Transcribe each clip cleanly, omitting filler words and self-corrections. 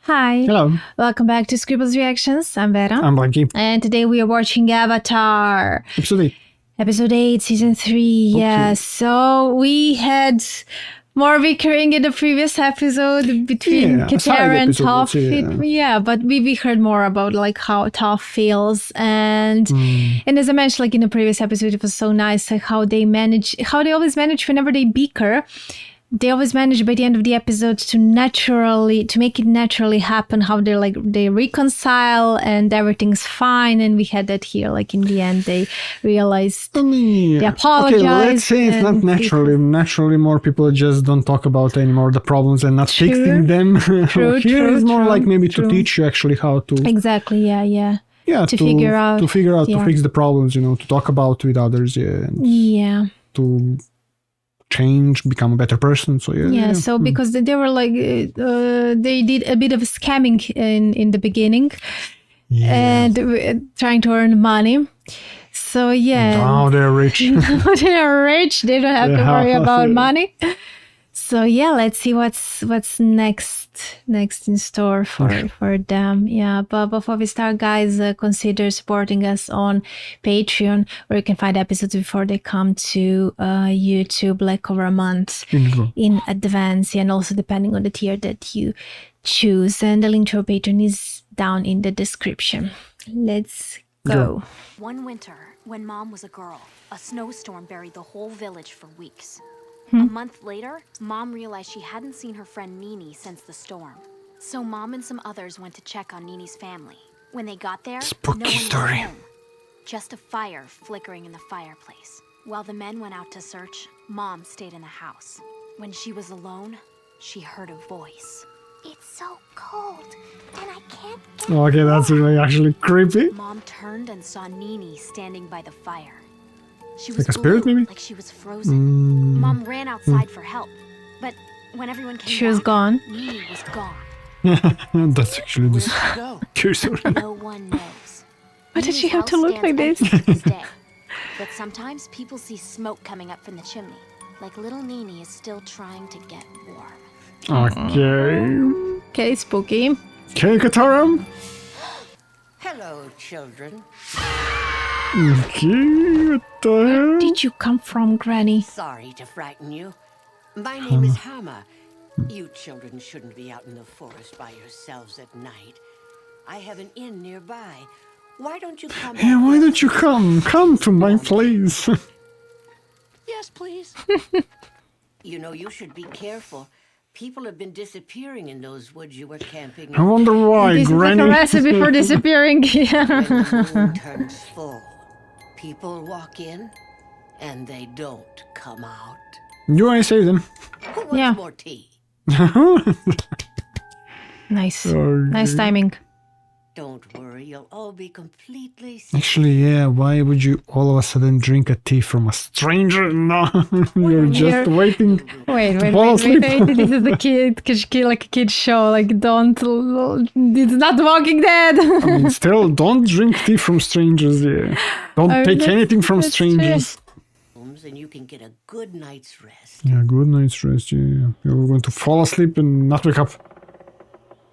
Hi. Hello. Welcome back to Scribbles Reactions. I'm Vera. I'm Blanky. And today we are watching Avatar. Episode 8, Season 3. Yeah, so we had more bickering in the previous episode between Katara and Toph. Yeah, but we heard more about like how Toph feels. And as I mentioned, like in the previous episode, it was so nice like, how they always manage whenever they bicker. They always manage by the end of the episode to make it naturally happen, how they reconcile and everything's fine. And we had that here, like in the end, they realized they apologized. Okay, let's say it's not naturally. Naturally, more people just don't talk about anymore the problems and not fixing them. Here is more like maybe to teach you actually how to. Exactly, yeah. Yeah, to figure out, to fix the problems, to talk about with others, to change, become a better person. So so because they were like they did a bit of scamming in the beginning and trying to earn money. So now they're rich. They are rich. They don't have to worry about money. So let's see what's next in store for them. But before we start, guys, consider supporting us on Patreon, where you can find episodes before they come to YouTube, like over a month in advance, and also depending on the tier that you choose. And the link to our Patreon is down in the description. Let's go. One winter, when Mom was a girl, a snowstorm buried the whole village for weeks. A month later, Mom realized she hadn't seen her friend Nini since the storm. So Mom and some others went to check on Nini's family. When they got there, no one was home. Just a fire flickering in the fireplace. While the men went out to search, Mom stayed in the house. When she was alone, she heard a voice. It's so cold, and I can't get Okay, that's really actually creepy. Mom turned and saw Nini standing by the fire. She was like a spirit, maybe? Like she was frozen. Mom ran outside for help, but when everyone came she was gone. Nini was gone. That's actually this true story. No one knows. Why did she have to look like this? But sometimes people see smoke coming up from the chimney, like little Nini is still trying to get warm. Okay, spooky. Okay, Katara. Hello, children. Okay, what the hell? Where did you come from, Granny? Sorry to frighten you. My name is Hama. You children shouldn't be out in the forest by yourselves at night. I have an inn nearby. Why don't you come? Hey, why don't you come? Come to my place. Yes, please. You should be careful. People have been disappearing in those woods you were camping in. I wonder why, this Granny. Is like a recipe for disappearing. When the moon turns full, people walk in, and they don't come out. You want to save them? Who wants more tea? Nice. Nice timing. Don't worry, you'll all be completely safe. Actually, why would you all of a sudden drink a tea from a stranger? No, you're just waiting. Wait. This is the like a kid's show. Like, it's not Walking Dead. I mean, still, don't drink tea from strangers. Don't take anything from strangers. And you can get a good night's rest. Yeah, good night's rest. Yeah. You're going to fall asleep and not wake up.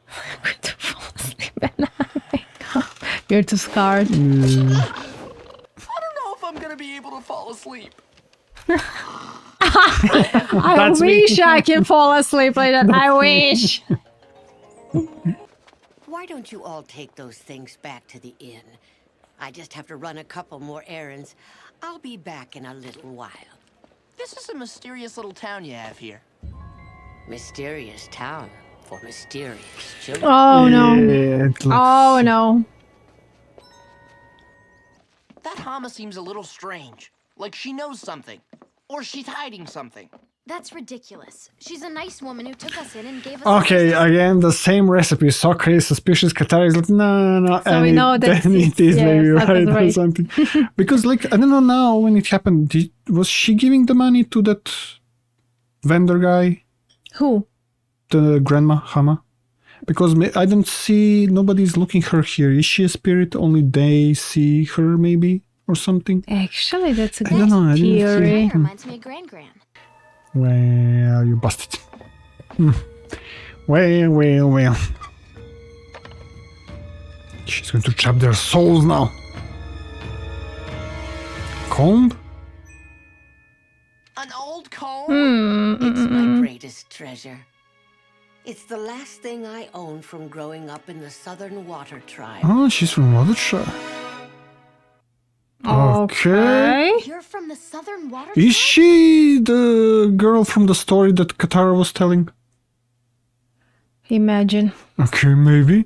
I'm going to fall asleep and not wake up. You're too scarred. I don't know if I'm going to be able to fall asleep. I wish I can fall asleep like that. I wish. Why don't you all take those things back to the inn? I just have to run a couple more errands. I'll be back in a little while. This is a mysterious little town you have here. Mysterious town for mysterious children. Oh no. Oh no. That Hama seems a little strange. Like she knows something. Or she's hiding something. That's ridiculous. She's a nice woman who took us in and gave us. Okay, again, the same recipe. Socrates, suspicious. Katara is like, no. So we know that it is maybe right or something. Because, like, I don't know now when it happened. Was she giving the money to that vendor guy? Who? The grandma, Hama? Because I don't see, nobody's looking her here. Is she a spirit? Only they see her, maybe? Or something? Actually, that's a good theory. That reminds me of Gran. Well, you busted. Well. She's going to trap their souls now. Comb? An old comb? It's my greatest treasure. It's the last thing I own from growing up in the Southern Water Tribe. Oh, she's from Watershire. Okay. You're from the Southern Water Is she the girl from the story that Katara was telling? Imagine. Okay, maybe.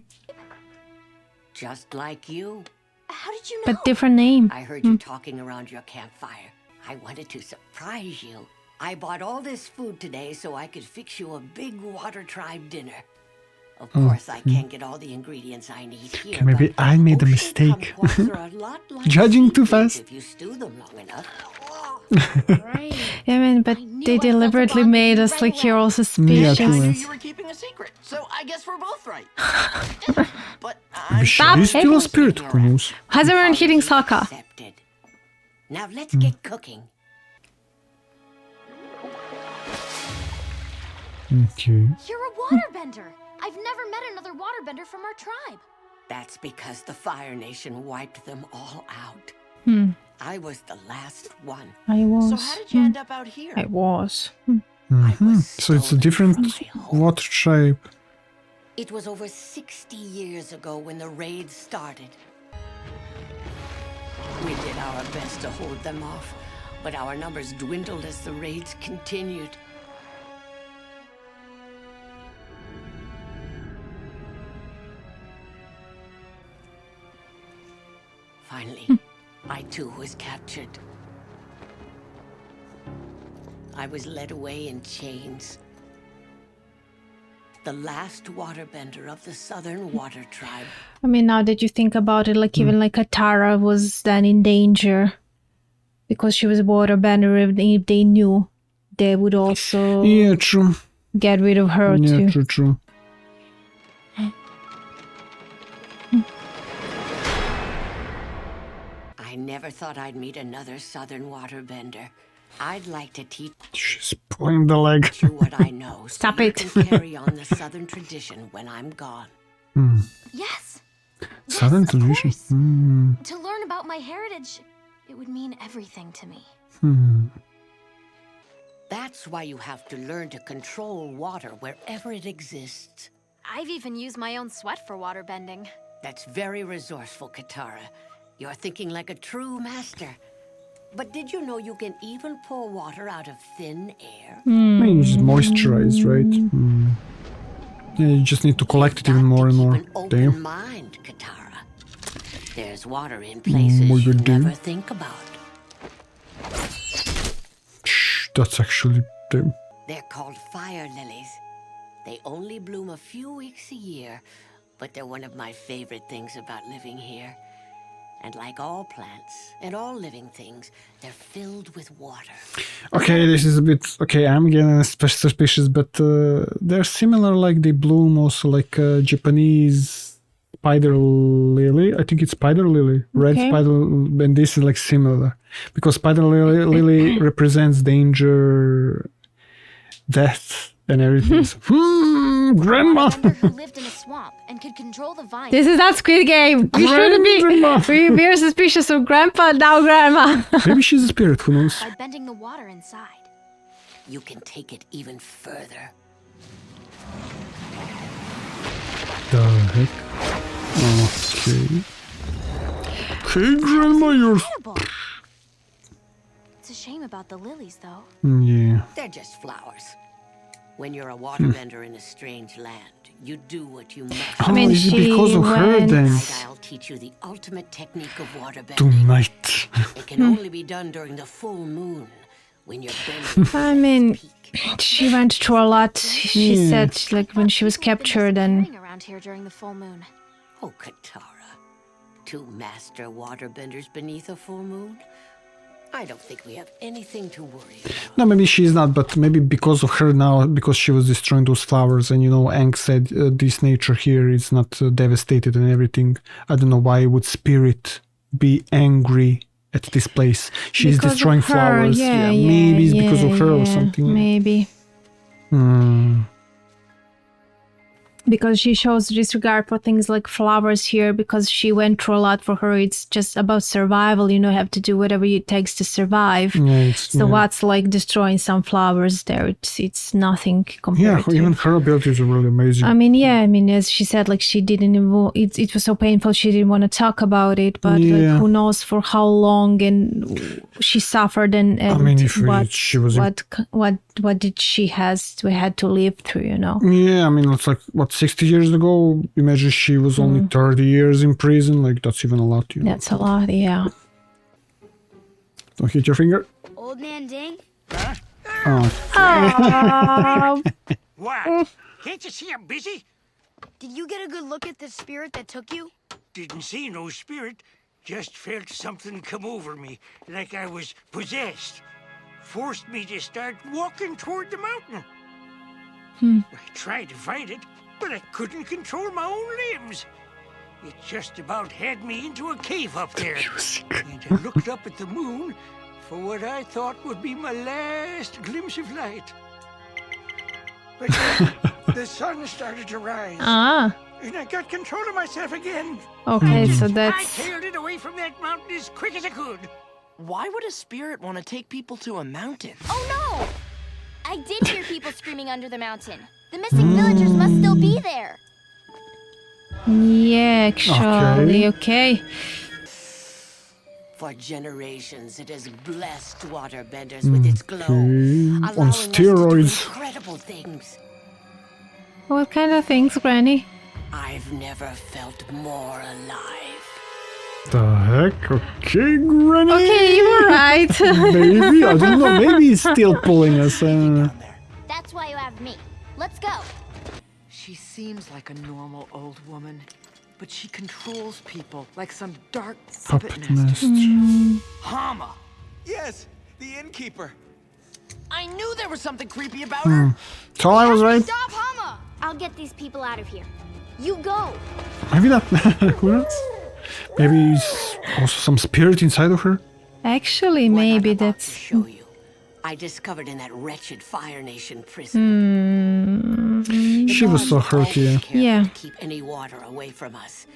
Just like you. How did you know? But different name. I heard you talking around your campfire. I wanted to surprise you. I bought all this food today so I could fix you a big Water Tribe dinner. Of course, I can't get all the ingredients I need here. Okay, maybe but I made a ocean mistake. kumquats are a lot like Judging too seaweed fast. If you stew them long enough. Right. Yeah, man, but I knew they I felt a deliberately bond made with us you like right you're all away. suspicious. Yeah, I knew true. you were keeping a secret, so I guess we're both right. But Maybe she Stop is still a hitting spirit. Who knows? Hasn't hitting Sokka. Accepted. Now let's get cooking. Okay. You're a waterbender. I've never met another waterbender from our tribe. That's because the Fire Nation wiped them all out. I was the last one. I was. so how did you end up out here? I was. I was So it's a stolen different from my home. water tribe. It was over 60 years ago when the raid started. We did our best to hold them off, but our numbers dwindled as the raids continued. Finally, I too was captured. I was led away in chains. The last waterbender of the Southern Water Tribe. I mean, now that you think about it, like even like Katara was then in danger because she was a waterbender. If they knew, they would also Yeah, true. get rid of her Yeah, too. true. I never thought I'd meet another Southern waterbender. I'd like to teach She's pulling the leg. you what I know so Stop you it. can carry on the Southern tradition when I'm gone. Yes. Southern of tradition. course. To learn about my heritage, it would mean everything to me. That's why you have to learn to control water wherever it exists. I've even used my own sweat for waterbending. That's very resourceful, Katara. You're thinking like a true master. But did you know you can even pour water out of thin air? I mean, it's moisturized, right? Yeah, you just need to collect it even more and more. Keep an open Damn. mind, Katara. There's water in places what you you do? never think about. Shh, that's actually damn. They're called fire lilies. They only bloom a few weeks a year, but they're one of my favorite things about living here. And like all plants and all living things, they're filled with water. Okay, this is a bit okay. I'm getting suspicious, but they're similar. Like they bloom also like Japanese spider lily. I think it's spider lily, red Okay. spider, and this is like similar because spider lily represents danger, death, and everything. So, grandma. Waterbender who lived in a swamp and could control the vine. This is not Squid Game. We shouldn't Grandma. be. We're suspicious of Grandpa now, Grandma. Maybe she's a spirit. Who knows? By bending the water inside. You can take it even further. The heck? Okay. Okay, grandma, you're. Incredible. It's a shame about the lilies, though. Yeah. They're just flowers. When you're a waterbender in a strange land, you do what you must. Oh, mean, is it she because of her went- then? Tonight I'll teach you the ultimate technique of waterbending. Tonight. It can only be done during the full moon, when you're bending to I its mean, peak. she went through a lot. She said, like when she was People have been captured, and disappearing around here during the full moon. Oh, Katara. 2 master waterbenders beneath a full moon? I don't think we have anything to worry about. No, maybe she's not, but maybe because of her now, because she was destroying those flowers, and Aang said this nature here is not devastated and everything. I don't know why would Spirit be angry at this place. She's because of destroying her, flowers. yeah, maybe it's because of her or yeah, something. Maybe. because she shows disregard for things like flowers here, because she went through a lot. For her, it's just about survival, you have to do whatever it takes to survive. So what's like destroying some flowers there? It's nothing compared to... even her abilities are really amazing. I mean, as she said, like she didn't even, it was so painful, she didn't want to talk about it, but like, who knows for how long, and she suffered, and what did she had to live through, Yeah, I mean, it's like, 60 years ago? Imagine she was only 30 years in prison. Like, that's even a lot, That's a lot, yeah. Don't hit your finger. Old Man Ding? Oh. What? Can't you see I'm busy? Did you get a good look at the spirit that took you? Didn't see no spirit. Just felt something come over me, like I was possessed. Forced me to start walking toward the mountain. I tried to fight it, but I couldn't control my own limbs. It just about had me into a cave up there. And I looked up at the moon for what I thought would be my last glimpse of light. But then the sun started to rise. And I got control of myself again. Okay, so that's... I tailed it away from that mountain as quick as I could. Why would a spirit want to take people to a mountain? Oh no! I did hear people screaming under the mountain. The missing villagers must still be there. Yeah, actually, okay. For generations, it has blessed waterbenders with its glow, allowing On us to steroids. do incredible things. What kind of things, Granny? I've never felt more alive. The heck? Okay, Granny. Okay, you were right. Maybe, I don't know. Maybe he's still pulling us. That's why you have me. Let's go. She seems like a normal old woman, but she controls people like some dark puppet master. Hama! Yes, the innkeeper. I knew there was something creepy about her! So I was right. Stop, Hama! I'll get these people out of here. You go. Maybe not. Who knows? Maybe there's also some spirit inside of her. Actually, What maybe I'm about that's... to show you. I discovered in that wretched Fire Nation prison. She was so hurt, yeah. Yeah. To keep any water away from us.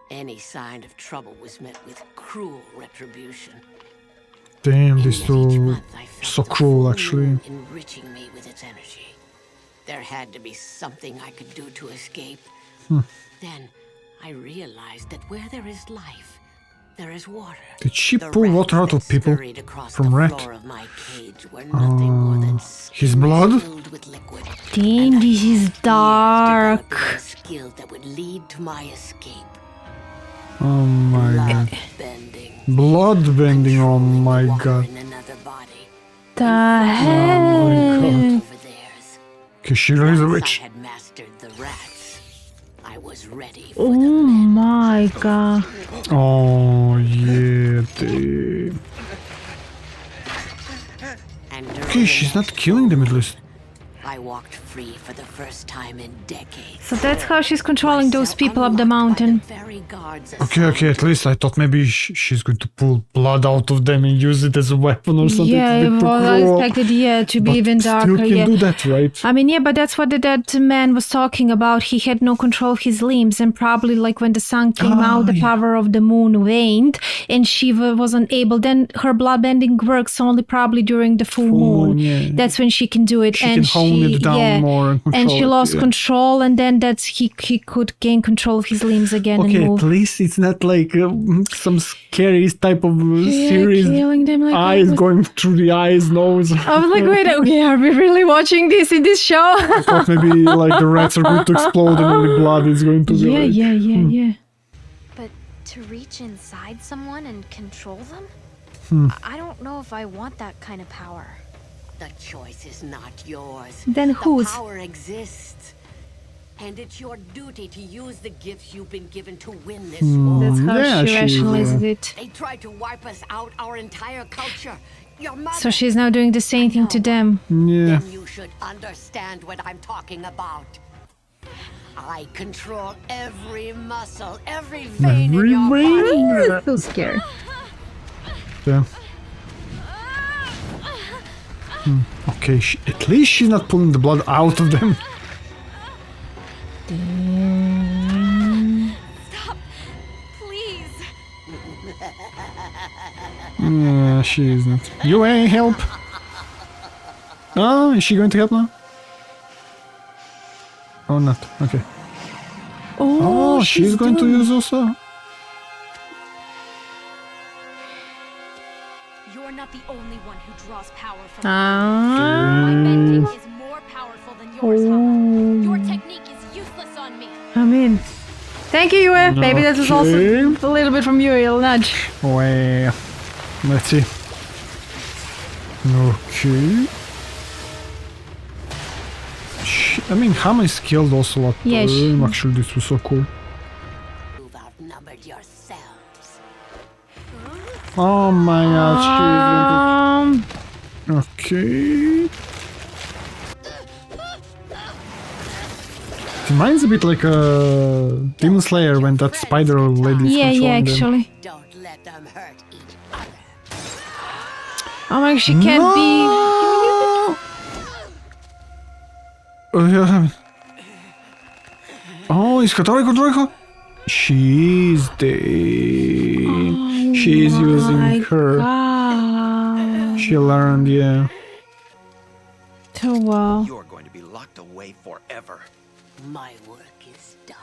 Any sign of trouble was met with cruel retribution. Damn, In these yet each two month, I felt so the cruel, full actually. moon enriching me with its energy. There had to be something I could do to escape. Then I realized that where there is life, there is water. Did she The pull rats water out that of people scurried across from the rat? floor of my cage were nothing more than his skins blood? filled with liquid. Damn, And I this is spent years dark. developing a skill that would lead to my escape. Oh my god. Blood bending. Blood bending, oh my Water god. in another body. The Oh heck? my god. Over theirs. Okay, she really is a Once witch. I had mastered the rats, I was ready for Oh the men. my god. Oh yeah, damn. And during Okay, the she's not next killing them at least. I walked free for the first time in decades. So that's how she's controlling those Myself people up the unlocked by mountain. very guards Okay, at least I thought maybe she's going to pull blood out of them and use it as a weapon or something. Yeah, It's a bit too well, I cruel. expected, to be But even darker, still can do that, right? I mean, yeah, but that's what that man was talking about. He had no control of his limbs, and probably like when the sun came out, the power of the moon waned, and she wasn't able. Then her bloodbending works only probably during the full moon. Yeah. That's when she can do it, She and can hone it down more and control she it, lost yeah. control, and then he could gain control of his limbs again Okay, and at move. least it's not like some scary type of series. Killing them like Eyes that. going through the eyes, nose. I was like, wait, okay, are we really watching this in this show? I thought maybe like the rats are going to explode and all the blood is going to be like... yeah. But to reach inside someone and control them? I don't know if I want that kind of power. The choice is not yours. Then whose? The power exists. And it's your duty to use the gifts you've been given to win this war. That's how Yeah, she she's, rationalized it. They tried to wipe us out, our entire culture. Your mother. So she's now doing the same thing to them. Yeah. Then you should understand what I'm talking about. I control every muscle, every vein in your body. So scared. Yeah. Okay, at least she's not pulling the blood out of them. Yeah, she isn't. You help. Oh, is she going to help now? Or not? Okay. Oh, she's going to use also. You're not the only one who draws power from Ah. my bending is more powerful than yours, huh? Your technique is useless on me. I mean, thank you, Yue. Maybe that was also a little bit from you, a little nudge. Well, let's see. Okay. I mean, Hama is skilled also a lot. Yeah, actually, this was so cool. You've outnumbered yourselves. Oh my god, okay. It reminds a bit like a Demon Slayer when that spider lady is controlling them. Actually. Don't let them hurt each other. Oh my god, she can't be... Oh, is Katari controlling her? She's dead. Oh She's using her. God. She learned, yeah. So well. You're going to be locked away forever. My work is done.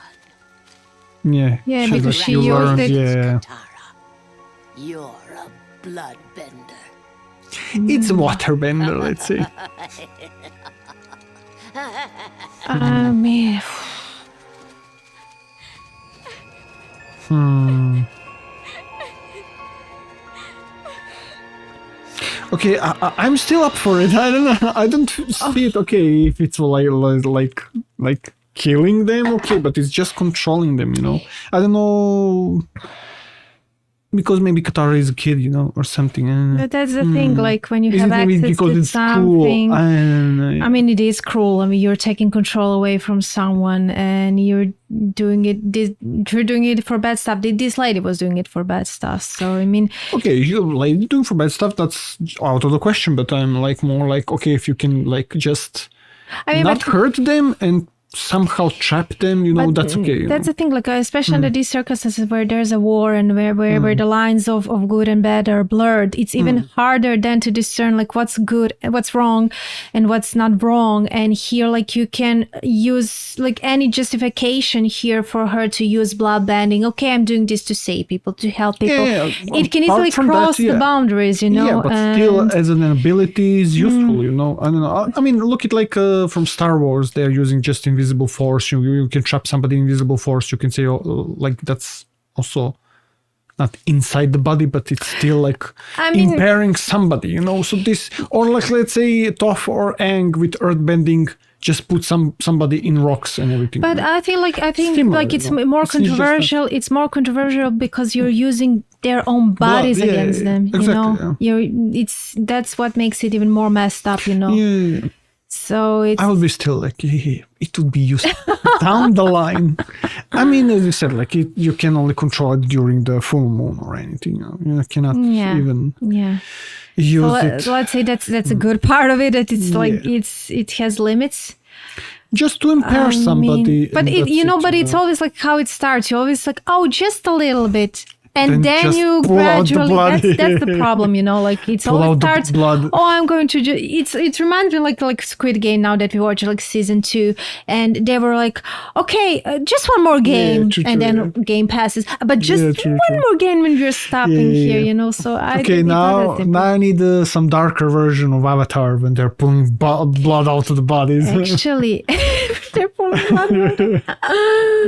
Yeah. Yeah, she's because like, she you used learned, it. yeah. Katara, you're a bloodbender. It's a waterbender, let's say. Man. Okay, I'm still up for it. I don't know. I don't see it. Okay, if it's like killing them, okay, but it's just controlling them. You know, I don't know. Because maybe Katara is a kid, you know, or something. But that's the thing, like when you have maybe access because to it's something. Cruel. I mean, it is cruel. I mean, you're taking control away from someone, and you're doing it. You're doing it for bad stuff. This lady was doing it for bad stuff. So I mean, okay, you like doing for bad stuff. That's out of the question. But I'm like more like, okay, if you can like just not hurt them and somehow trap them, you know, that's okay. That's the thing, like especially under these circumstances where there's a war and where the lines of good and bad are blurred, it's even harder then to discern like what's good, what's wrong, and what's not wrong. And here, like you can use like any justification here for her to use blood bending. Okay, I'm doing this to save people, to help people. Yeah, it can easily cross the boundaries, you know. Yeah, but still, as an ability, is useful, you know. I don't know. I mean, look at like from Star Wars, they're using just invisible force. You can trap somebody in invisible force. You can say, like that's also not inside the body, but it's still like impairing somebody, you know. So this, or like let's say Toph or Aang with earthbending, just put somebody in rocks and everything. But I think similar, it's more controversial. It's more controversial because you're using their own bodies against them. Exactly, you know, that's what makes it even more messed up. You know. Yeah. So it's... I would be still like, it would be useful down the line. I mean, as you said, like you can only control it during the full moon or anything. You cannot even use it. So let's say that's a good part of it. That it's like it has limits. Just to impair somebody. But it's always like how it starts. You're always like, oh, just a little bit. And then you gradually, that's the problem, you know, like it's always starts, oh, I'm going to do, it reminds me like Squid Game now that we watch like season 2 and they were like, okay, just one more game then game passes, but just one more game and you're stopping here, you know, so now I need some darker version of Avatar when they're pulling blood out of the bodies. Actually, they're pulling blood out.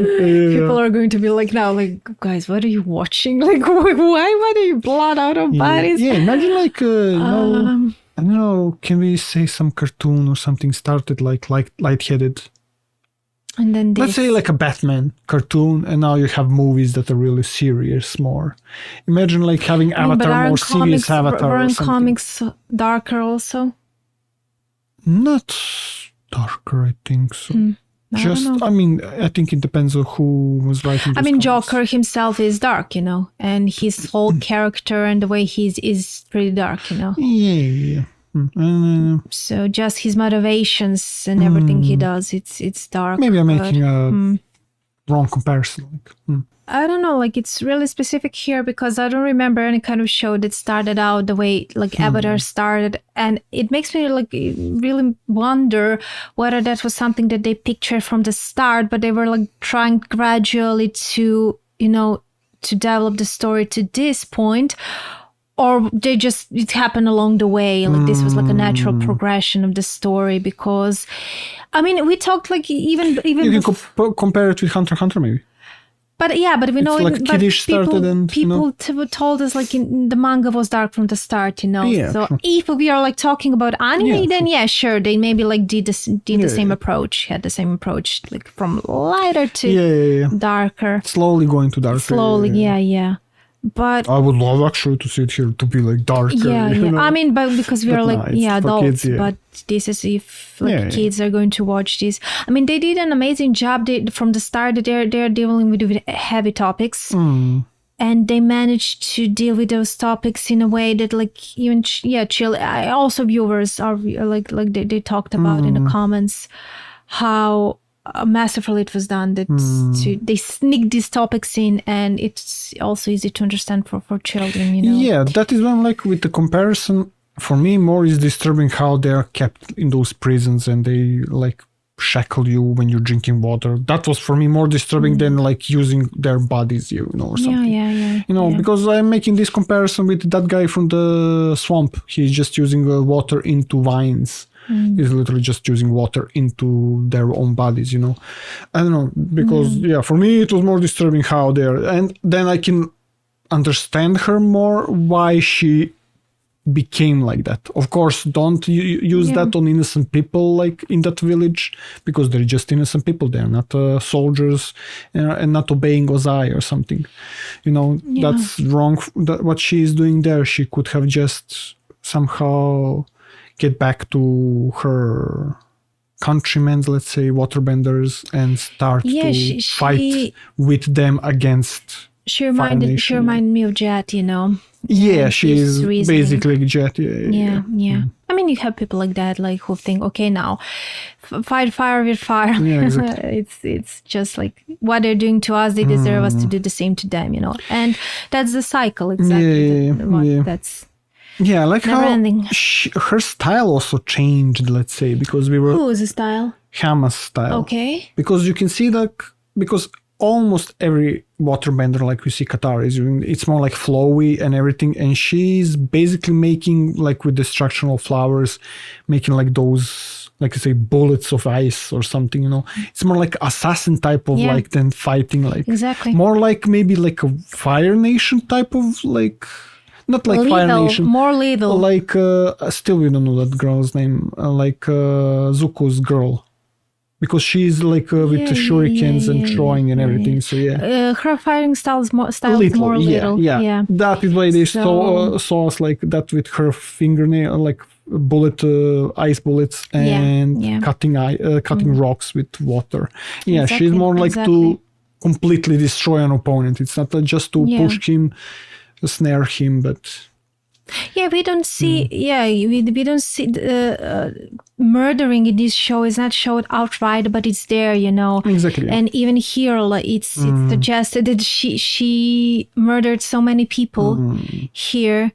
People are going to be like now, like, guys, what are you watching? Like, why do you blood out of bodies? Yeah, imagine like, I don't know, can we say some cartoon or something started like lightheaded? And then let's say like a Batman cartoon, and now you have movies that are really serious more. Imagine like having Avatar, more serious Avatar. Aren't comics darker also? Not darker, I think so. I think it depends on who was writing. I mean, Joker himself is dark, you know, and his whole character and the way he is pretty dark, you know. Yeah. So just his motivations and everything he does, it's dark. Maybe I'm making wrong comparison. I don't know, like it's really specific here because I don't remember any kind of show that started out the way like Avatar started, and it makes me like really wonder whether that was something that they pictured from the start, but they were like trying gradually to, you know, to develop the story to this point, or they just, it happened along the way, like this was like a natural progression of the story. Because I mean, we talked like even you can compare it with Hunter x Hunter maybe. But yeah, but we know it's like kiddish started and people told us like the manga was dark from the start, you know. Yeah, so sure. if we are like talking about anime, then sure, they maybe like did the same approach, had the same approach, like from lighter to darker, slowly going to darker. Slowly, yeah. But I would love actually to see it here to be like darker. Yeah. You know? I mean, but because we are like adults, kids, but this is if like kids are going to watch this. I mean, they did an amazing job. From the start, they're dealing with heavy topics, and they managed to deal with those topics in a way that like even chill. Also, viewers are like they talked about in the comments how masterfully it was done, that they sneak these topics in, and it's also easy to understand for children, you know. Yeah, that is when like with the comparison, for me more is disturbing how they are kept in those prisons and they like shackle you when you're drinking water. That was for me more disturbing than like using their bodies, you know, or something. Yeah. You know, because I'm making this comparison with that guy from the swamp. He's just using water into vines. Is literally just using water into their own bodies, you know. I don't know, because for me it was more disturbing how they're, and then I can understand her more why she became like that. Of course, don't use that on innocent people like in that village, because they're just innocent people. They're not soldiers and not obeying Ozai or something, you know. That's wrong. What she is doing there, she could have just somehow get back to her countrymen, let's say waterbenders, and start to fight with them against she reminded me of Jet, you know. Yeah, she is basically Jet. Yeah. I mean, you have people like that, like who think, okay, now fight fire with fire. Yeah, exactly. it's just like what they're doing to us, they deserve us to do the same to them, you know. And that's the cycle, exactly. That's yeah, like how ending. Her style also changed, let's say, because we were... Who's style? Hama's style. Okay. Because you can see that, because almost every waterbender like we see Qatar is doing, it's more like flowy and everything, and she's basically making, like with destructional flowers, making like those, like I say, bullets of ice or something, you know. It's more like assassin type of like than fighting, like exactly. More like maybe like a Fire Nation type of like... Not like Fire Nation. More lethal. Like, still we don't know that girl's name. Like Zuko's girl. Because she's like with the shurikens and throwing and everything. So her firing style is more lethal. Yeah. That is why they saw us like that with her fingernail, like bullet, ice bullets and cutting rocks with water. Yeah, exactly, she's more like to completely destroy an opponent. It's not just to push him, snare him, but we don't see we don't see murdering in this show is not showed outright, but it's there, you know. Exactly. And even here, like it's suggested that she murdered so many people here,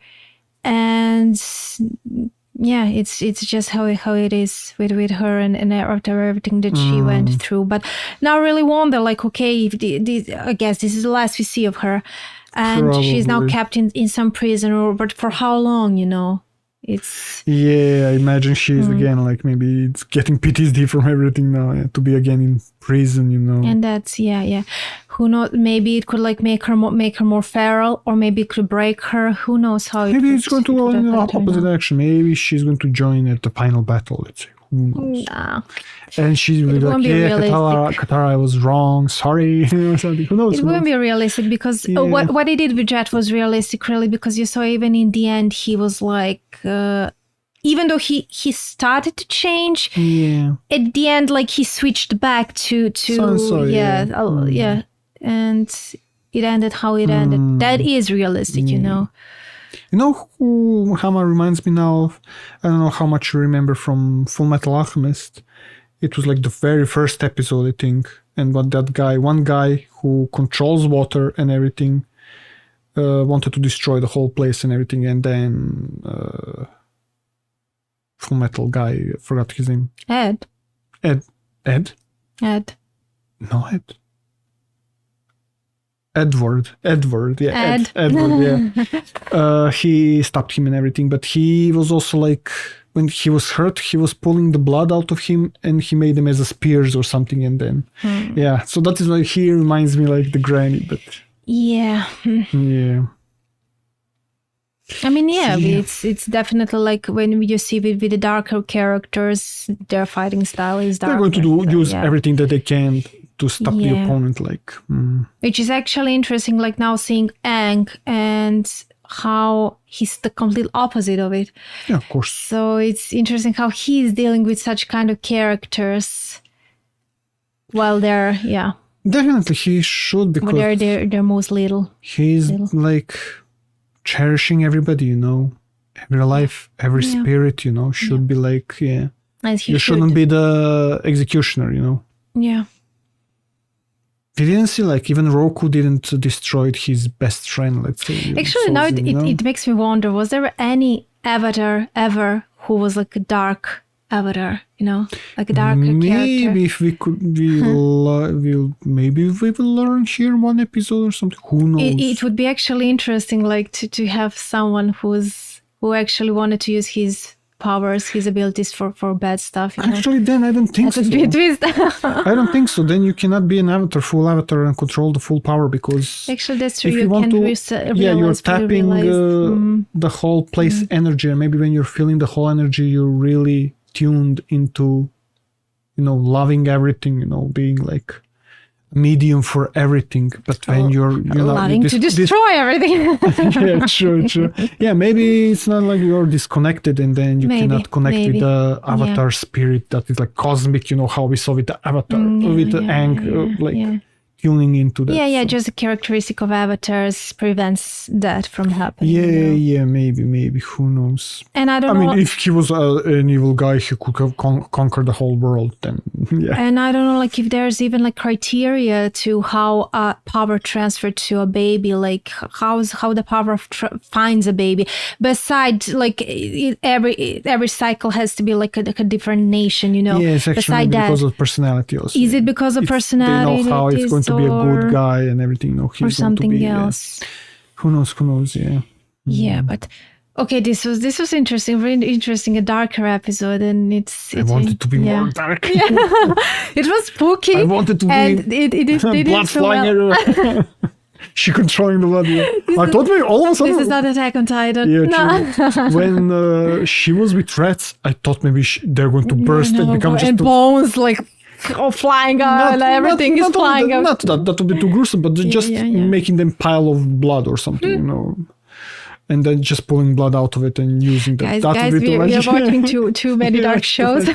and it's just how it is with her and after everything that she went through. But now I really wonder, like, okay, if I guess this is the last we see of her. And she's now kept in some prison, but for how long, you know? It's... Yeah, I imagine she's again, like, maybe it's getting PTSD from everything now, to be again in prison, you know? And that's, who knows, maybe it could, like, make her more feral, or maybe it could break her. Who knows how maybe it's going to go in the opposite direction. Maybe she's going to join at the final battle, let's say. Who knows? Nah. And she's like, Qatar, I was wrong, sorry. Or something. Who knows? It wouldn't be realistic, because what he did with Jet was realistic, really, because you saw even in the end, he was like, even though he started to change, at the end, like he switched back to and it ended how it ended. That is realistic, you know. You know who Hama reminds me now of? I don't know how much you remember from Full Metal Alchemist. It was like the very first episode, I think. and what that guy, one guy who controls water and everything, wanted to destroy the whole place and everything, and then Full Metal guy, I forgot his name. Ed. Ed. No, Ed. Edward, yeah, Edward, yeah. He stopped him and everything, but he was also like, when he was hurt, he was pulling the blood out of him, and he made them as a spears or something, and then, yeah. So that is why he reminds me like the granny, but yeah. I mean, it's definitely like when you see with the darker characters, their fighting style is darker. They're going to use everything that they can to stop the opponent, like. Which is actually interesting, like now seeing Aang and how he's the complete opposite of it. Yeah, of course. So it's interesting how he's dealing with such kind of characters while they're, Definitely he should, because they're most little. He's like cherishing everybody, you know. Every life, every spirit, you know, should be like, As you shouldn't be the executioner, you know. Yeah. We didn't see, like, even Roku didn't destroy his best friend, let's say. Actually, now it makes me wonder, was there any avatar ever who was like a dark avatar, you know? Like a darker character? Maybe if we could, maybe we will learn here one episode or something. Who knows? It would be actually interesting, like, to have someone who actually wanted to use his powers, his abilities for bad stuff. Actually, then I don't think so. That would be a twist. I don't think so. Then you cannot be an avatar, full avatar, and control the full power, because actually that's true. You want you're tapping the whole place energy, and maybe when you're feeling the whole energy, you're really tuned into, you know, loving everything, you know, being like a medium for everything. But when you're loving to destroy everything. Yeah, true. Yeah, maybe it's not like you're disconnected, and then you cannot connect with the avatar spirit that is like cosmic, you know, how we saw with the avatar, with the Aang, tuning into that. Yeah, just a characteristic of avatars prevents that from happening. Yeah, maybe. Who knows? And I don't know. I mean, if he was an evil guy, he could have conquered the whole world, then yeah. And I don't know, like, if there's even like criteria to how power transferred to a baby, like how the power finds a baby. Besides, like, every cycle has to be like a different nation, you know. Yeah, it's actually because of personality also. Is it because of personality? They know how it's going to be a good guy and everything. You know, he's or something going to be, else. Who knows? Yeah. Yeah, but okay, this was interesting, very interesting, a darker episode, and I wanted to be more dark. Yeah. It was spooky. I wanted to be blood flying everywhere. She controlling the blood. Yeah. I thought maybe all of a sudden. This is not Attack on Titan. Yeah, true. When she was with rats, I thought maybe they're going to burst and become just bones like. Flying out and everything is flying out. Not that would be too gruesome, but just making them pile of blood or something, you know. And then just pulling blood out of it and using that. Guys, we are watching too many dark shows.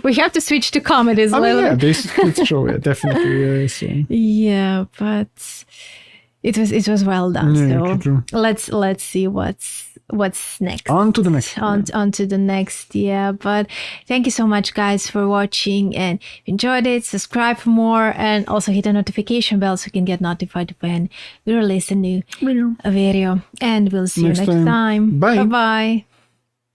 We have to switch to comedies. This show, definitely. Yeah, but it was well done. So let's see what's next. On to the next. On to the next, but thank you so much, guys, for watching, and if you enjoyed it, subscribe for more, and also hit the notification bell so you can get notified when we release a new video, and we'll see you next time. Bye. Bye.